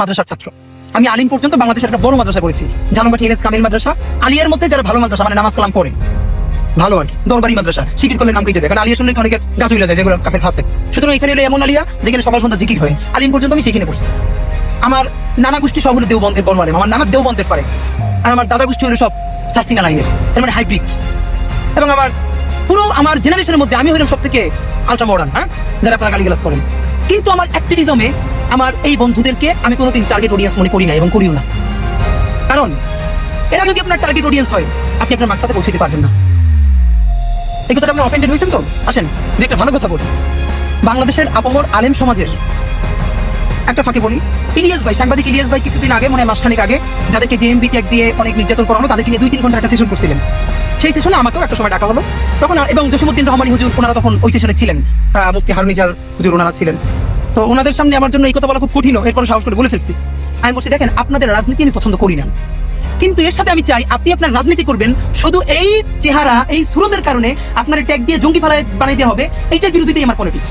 মাদ্রাসার ছাত্র। আমি আলিম পর্যন্ত বাংলাদেশের একটা বড় মাদ্রাসা করেছি, জালামবাটি এনএস কামিল মাদ্রাসা। আলিয়ার মধ্যে যারা ভালো মাদ্রাসা, মানে নামাজ কালাম পড়ে ভালো আর কি, দরবারি মাদ্রাসা, শিবির করলে নাম কেটে দেয়, কারণ আলিয়া শুনলে অনেকে গাছ হয়ে যায় যেগুলো কাফের ফাঁসে। সুতরাং এখানে হলো এমন আলিয়া যেখানে সকাল সন্ধ্যা জিকির হয়, আলিম পর্যন্ত আমি সেখানে পড়ছি। আমার নানা গোষ্ঠী সবগুলো দেওবন্দের বড় আলেম, আমার নানা দেওবন্দের পারে, আর আমার দাদা গোষ্ঠী হলো সব সার্সিনা লাইনের, তার মানে হাইব্রিড। এবং আমার পুরো আমার জেনারেশনের মধ্যে আমি হইলাম সব থেকে আলট্রা মডার্ন, হ্যাঁ, যারা আপনারা গালিগালাজ করেন। কিন্তু আমার অ্যাক্টিভিজমে আমার এই বন্ধুদেরকে আমি কোনোদিন টার্গেট অডিয়েন্স মনে করি না এবং করিও না, কারণ এরা যদি আপনার টার্গেট অডিয়েন্স হয় আপনি আপনার মাকসাদে পৌঁছতে পারবেন না। এই কথাটা আপনি অফেন্ডেড হয়েছেন তো? আসেন যে একটা ভালো কথা বলি, বাংলাদেশের আপামর আলেম সমাজের একটা ফাঁকে বলি, ইলিয়াস ভাই, সাংবাদিক ইলিয়াস ভাই কিছুদিন আগে, মানে মাসখানেক আগে, যাদেরকে জেএমবি ট্যাগ দিয়ে অনেক নির্যাতন করানো, তাদেরকে নিয়ে 2-3 ঘন্টা একটা সেশন করছিলেন। সেই সেশনে আমাকেও একটা সময় ডাকা হলো তখন, এবং জসিমউদ্দিন রহমানী হুজুর ওনারা তখন ওই সেশনে ছিলেন, মুফতি হারুনিজার হুজুর ওনারা ছিলেন। তো ওনাদের সামনে আমার জন্য এই কথা বলা খুব কঠিন, এরপর সাহস করে বলে ফেলছি। আমি বলছি, দেখেন, আপনাদের রাজনীতি আমি পছন্দ করি না, কিন্তু এর সাথে আমি চাই আপনি আপনার রাজনীতি করবেন, শুধু এই চেহারা, এই সুরতের কারণে আপনার ট্যাগ দিয়ে জঙ্গি বানাই দেওয়া হবে, এইটার বিরোধিতাই আমার পলিটিক্স।